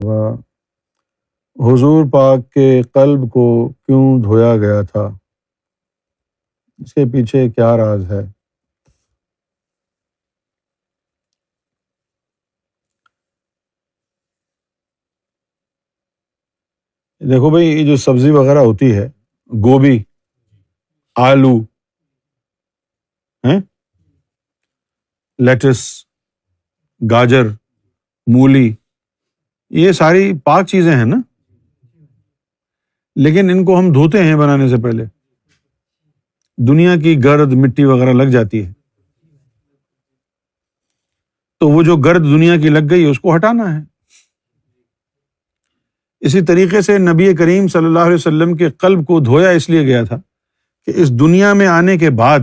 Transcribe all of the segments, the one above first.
حضور پاک کے قلب کو کیوں دھویا گیا تھا؟ اس کے پیچھے کیا راز ہے؟ دیکھو بھائی، یہ جو سبزی وغیرہ ہوتی ہے، گوبھی، آلو، ہیں، لیٹس، گاجر، مولی، یہ ساری پاک چیزیں ہیں نا، لیکن ان کو ہم دھوتے ہیں بنانے سے پہلے۔ دنیا کی گرد مٹی وغیرہ لگ جاتی ہے، تو وہ جو گرد دنیا کی لگ گئی اس کو ہٹانا ہے۔ اسی طریقے سے نبی کریم صلی اللہ علیہ وسلم کے قلب کو دھویا اس لیے گیا تھا کہ اس دنیا میں آنے کے بعد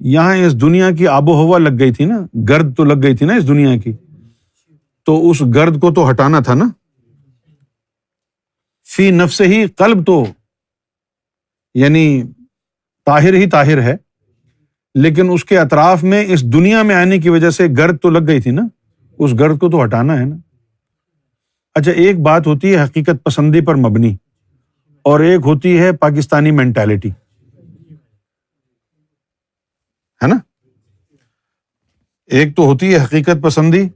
یہاں اس دنیا کی آب و ہوا لگ گئی تھی نا، گرد تو لگ گئی تھی نا اس دنیا کی، تو اس گرد کو تو ہٹانا تھا نا۔ فی نفس ہی قلب تو یعنی طاہر ہی طاہر ہے، لیکن اس کے اطراف میں اس دنیا میں آنے کی وجہ سے گرد تو لگ گئی تھی نا، اس گرد کو تو ہٹانا ہے نا۔ اچھا، ایک بات ہوتی ہے حقیقت پسندی پر مبنی، اور ایک ہوتی ہے پاکستانی مینٹالٹی، ہے نا۔ ایک تو ہوتی ہے حقیقت پسندی،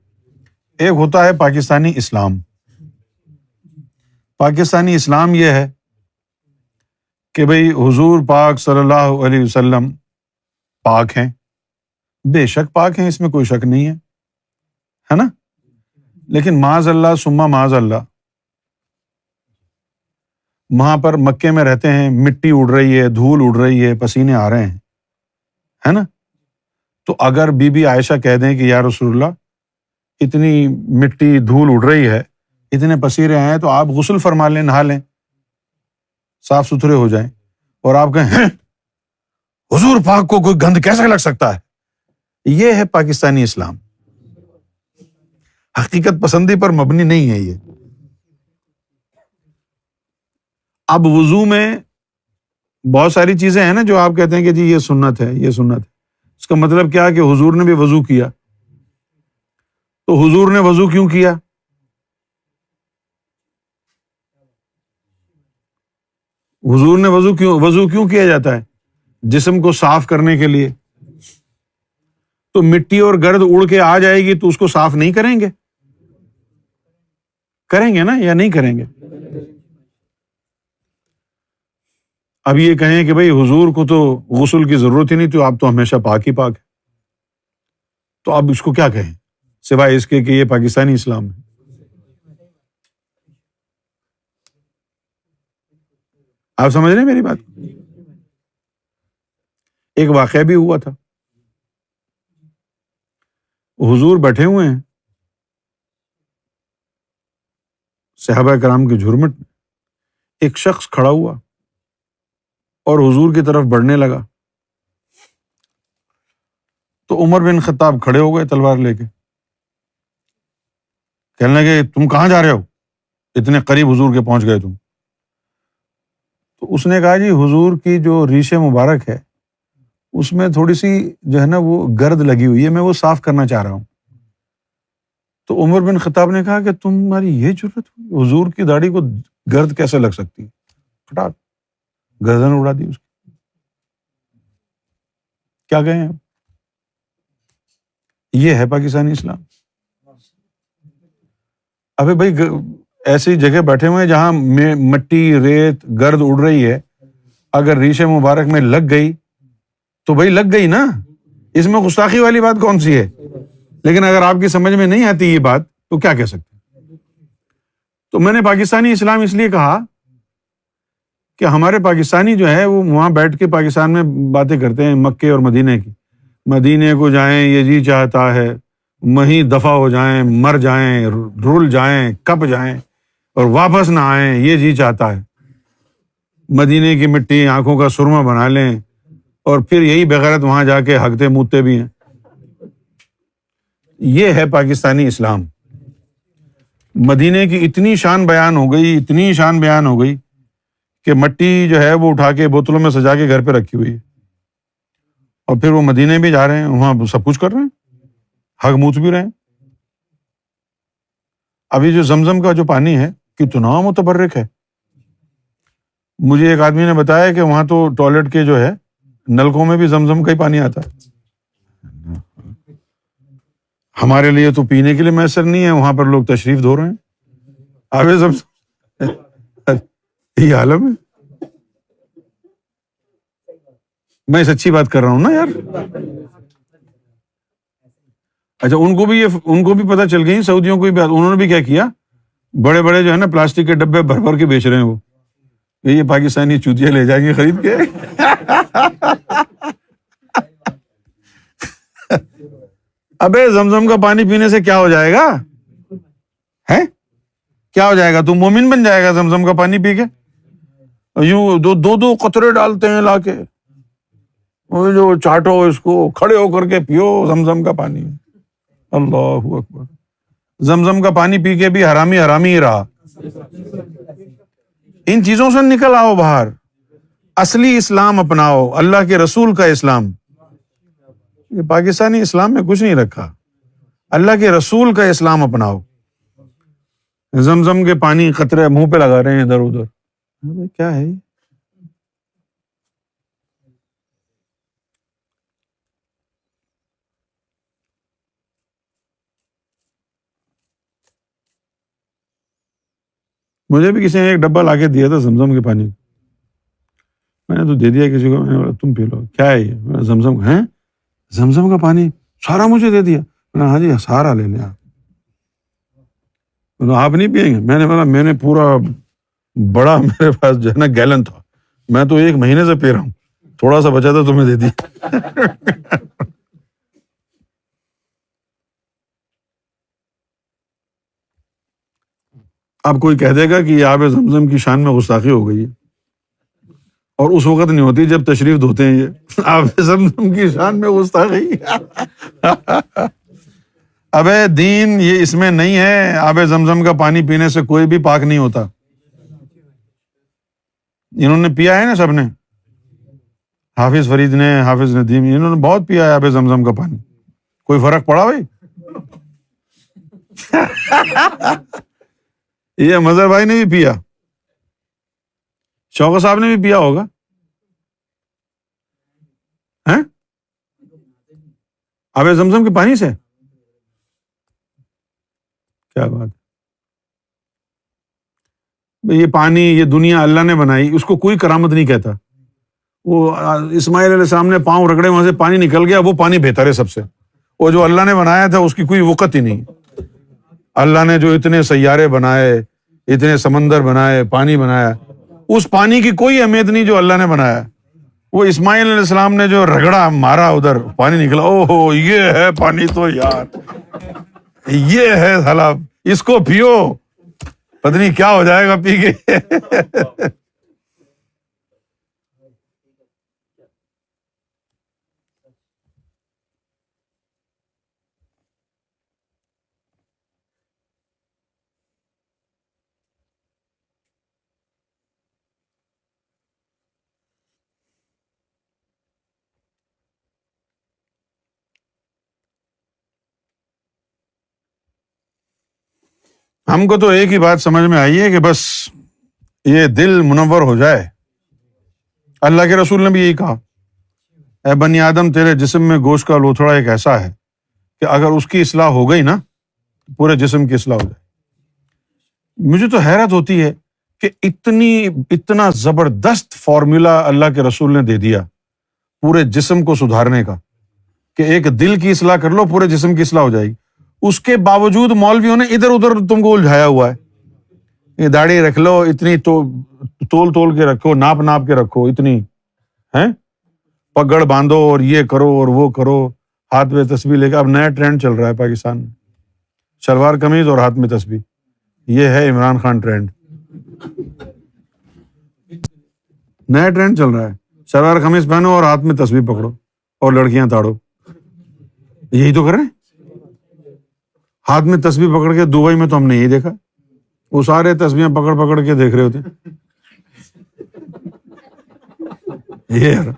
ایک ہوتا ہے پاکستانی اسلام۔ پاکستانی اسلام یہ ہے کہ بھئی حضور پاک صلی اللہ علیہ وسلم پاک ہیں، بے شک پاک ہیں، اس میں کوئی شک نہیں ہے نا، لیکن معاذ اللہ ثم معاذ اللہ، وہاں پر مکے میں رہتے ہیں، مٹی اڑ رہی ہے، دھول اڑ رہی ہے، پسینے آ رہے ہیں، ہے نا۔ تو اگر بی بی عائشہ کہہ دیں کہ یا رسول اللہ اتنی مٹی دھول اڑ رہی ہے، اتنے پسینے آئے ہیں، تو آپ غسل فرما لیں، نہا لیں، صاف ستھرے ہو جائیں، اور آپ کہیں ہیں حضور پاک کو کوئی گند کیسے لگ سکتا ہے؟ یہ ہے پاکستانی اسلام، حقیقت پسندی پر مبنی نہیں ہے یہ۔ اب وضو میں بہت ساری چیزیں ہیں نا جو آپ کہتے ہیں کہ جی یہ سنت ہے، یہ سنت ہے، اس کا مطلب کیا کہ حضور نے بھی وضو کیا، تو حضور نے وضو کیوں کیا؟ حضور نے وضو کیوں کیا جاتا ہے؟ جسم کو صاف کرنے کے لیے۔ تو مٹی اور گرد اڑ کے آ جائے گی تو اس کو صاف نہیں کریں گے؟ کریں گے نا، یا نہیں کریں گے؟ اب یہ کہیں کہ بھئی حضور کو تو غسل کی ضرورت ہی نہیں، تو آپ تو ہمیشہ پاک ہی پاک ہے، تو اب اس کو کیا کہیں سوائے اس کے کہ یہ پاکستانی اسلام ہے۔ آپ سمجھ رہے ہیں میری بات؟ ایک واقعہ بھی ہوا تھا، حضور بیٹھے ہوئے ہیں، صحابہ کرام کے جھرمٹ میں ایک شخص کھڑا ہوا اور حضور کی طرف بڑھنے لگا، تو عمر بن خطاب کھڑے ہو گئے تلوار لے کے، کہنے لگے تم کہاں جا رہے ہو؟ اتنے قریب حضور کے پہنچ گئے تم۔ تو اس نے کہا جی حضور کی جو ریش مبارک ہے اس میں تھوڑی سی جو ہے نا وہ گرد لگی ہوئی ہے، میں وہ صاف کرنا چاہ رہا ہوں۔ تو عمر بن خطاب نے کہا کہ تمہاری یہ جرت ہوئی، حضور کی داڑھی کو گرد کیسے لگ سکتی ہے؟ پھٹاک گردن اڑا دی اس کی۔ کیا کہیں آپ؟ یہ ہے پاکستانی اسلام۔ ابے بھائی ایسی جگہ بیٹھے ہوئے ہیں جہاں مٹی، ریت، گرد اڑ رہی ہے، اگر ریش مبارک میں لگ گئی تو بھائی لگ گئی نا، اس میں گستاخی والی بات کون سی ہے؟ لیکن اگر آپ کی سمجھ میں نہیں آتی یہ بات تو کیا کہہ سکتے ہیں؟ تو میں نے پاکستانی اسلام اس لیے کہا کہ ہمارے پاکستانی جو ہے وہ وہاں بیٹھ کے پاکستان میں باتیں کرتے ہیں مکے اور مدینے کی، مدینے کو جائیں یہ جی چاہتا ہے، وہیں دفع ہو جائیں، مر جائیں، رول جائیں، کپ جائیں اور واپس نہ آئیں، یہ جی چاہتا ہے۔ مدینے کی مٹی آنکھوں کا سرما بنا لیں اور پھر یہی بغیرت وہاں جا کے ہگتے موتتے بھی ہیں۔ یہ ہے پاکستانی اسلام۔ مدینے کی اتنی شان بیان ہو گئی، اتنی شان بیان ہو گئی کہ مٹی جو ہے وہ اٹھا کے بوتلوں میں سجا کے گھر پہ رکھی ہوئی ہے، اور پھر وہ مدینے بھی جا رہے ہیں، وہاں سب کچھ کر رہے ہیں، ہگ موت بھی رہے ہیں۔ ابھی جو زمزم کا جو پانی ہے کتنا متبرک ہے. مجھے ایک آدمی نے بتایا کہ وہاں تو ٹوائلٹ کے جو ہے نلکوں میں بھی زمزم کا ہی پانی آتا ہے. ہمارے لیے تو پینے کے لیے میسر نہیں ہے، وہاں پر لوگ تشریف دھو رہے ہیں. آب زمزم یہ عالم ہے. میں سچی بات کر رہا ہوں نا یار. اچھا ان کو بھی پتہ چل گئی، سعودیوں کو بھی بات. انہوں نے بھی کیا کیا، بڑے بڑے جو ہے نا پلاسٹک کے ڈبے بھر بھر کے بیچ رہے ہیں وہ. یہ پاکستانی چوتیاں لے جائیں گے خرید کے. ابے زمزم کا پانی پینے سے کیا ہو جائے گا؟ ہے کیا ہو جائے گا؟ تو مومن بن جائے گا زمزم کا پانی پی کے. یوں دو قطرے ڈالتے ہیں لا کے، وہ جو چاٹو اس کو، کھڑے ہو کر کے پیو زمزم کا پانی. اللہ اکبر. زمزم کا پانی پی کے بھی حرامی ہی رہا. ان چیزوں سے نکل آؤ باہر. اصلی اسلام اپناؤ، اللہ کے رسول کا اسلام. یہ پاکستانی اسلام میں کچھ نہیں رکھا. اللہ کے رسول کا اسلام اپناؤ. زمزم کے پانی قطرے منہ پہ لگا رہے ہیں ادھر ادھر. کیا ہے یہ؟ مجھے بھی کسی نے ایک ڈبہ لا کے دیا تھا زمزم کے پانی. میں نے تو دے دیا کسی کو. میں نے بولا تم پی لو. کیا ہے یہ؟ زمزم ہے، زمزم کا پانی سارا مجھے دے دیا. میں نے ہاں جی سارا لے لیا. آپ نہیں پئیں گے؟ میں نے بولا میں نے پورا بڑا میرے پاس جو ہے نا گیلن تھا، میں تو 1 مہینے سے پی رہا ہوں. تھوڑا سا بچا تھا تمہیں دے دیا. اب کوئی کہہ دے گا کہ یہ آب زمزم کی شان میں گستاخی ہو گئی ہے، اور اس وقت نہیں ہوتی جب تشریف دھوتے ہیں. یہ آب زمزم کی شان میں گستاخی. ابے دین یہ اس میں نہیں ہے. آب زمزم کا پانی پینے سے کوئی بھی پاک نہیں ہوتا. انہوں نے پیا ہے نا سب نے، حافظ فرید نے، حافظ ندیم، انہوں نے بہت پیا ہے آب زمزم کا پانی. کوئی فرق پڑا بھائی؟ یہ مظہر بھائی نے بھی پیا، شوکت صاحب نے بھی پیا ہوگا. ہیں آب زمزم کے پانی سے؟ کیا بات ہے. یہ پانی، یہ دنیا اللہ نے بنائی، اس کو کوئی کرامت نہیں کہتا. وہ اسماعیل علیہ السلام نے پاؤں رگڑے، وہاں سے پانی نکل گیا، وہ پانی بہتر ہے سب سے. وہ جو اللہ نے بنایا تھا اس کی کوئی وقت ہی نہیں. اللہ نے جو اتنے سیارے بنائے، اتنے سمندر بنائے، پانی بنایا، اس پانی کی کوئی اہمیت نہیں جو اللہ نے بنایا. وہ اسماعیل علیہ السلام نے جو رگڑا مارا، ادھر پانی نکلا. او ہو یہ ہے پانی تو یار، یہ ہے سالا، اس کو پیو، پتہ نہیں کیا ہو جائے گا پی کے. ہم کو تو ایک ہی بات سمجھ میں آئی ہے کہ بس یہ دل منور ہو جائے. اللہ کے رسول نے بھی یہی کہا، اے بنی آدم تیرے جسم میں گوشت کا لوتھڑا ایک ایسا ہے کہ اگر اس کی اصلاح ہو گئی نا تو پورے جسم کی اصلاح ہو جائے. مجھے تو حیرت ہوتی ہے کہ اتنا زبردست فارمولا اللہ کے رسول نے دے دیا پورے جسم کو سدھارنے کا کہ ایک دل کی اصلاح کر لو پورے جسم کی اصلاح ہو جائے گی. اس کے باوجود مولویوں نے ادھر ادھر تم کو الجھایا ہوا ہے. یہ داڑھی رکھ لو، اتنی تول کے رکھو، ناپ کے رکھو، اتنی ہیں پگڑ باندھو، اور یہ کرو اور وہ کرو، ہاتھ میں تسبیح لے کے. اب نیا ٹرینڈ چل رہا ہے پاکستان میں، شلوار قمیض اور ہاتھ میں تسبیح. یہ ہے عمران خان ٹرینڈ، نیا ٹرینڈ چل رہا ہے. شلوار قمیض پہنو اور ہاتھ میں تسبیح پکڑو اور لڑکیاں تاڑو. یہی تو کر رہے ہیں. ہاتھ میں تسبیح پکڑ کے دبئی میں تو ہم نے یہی دیکھا، وہ سارے تسبیحیں پکڑ کے دیکھ رہے ہوتے ہیں. یہ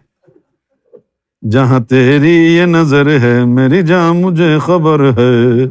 جہاں تیری یہ نظر ہے میری جان مجھے خبر ہے.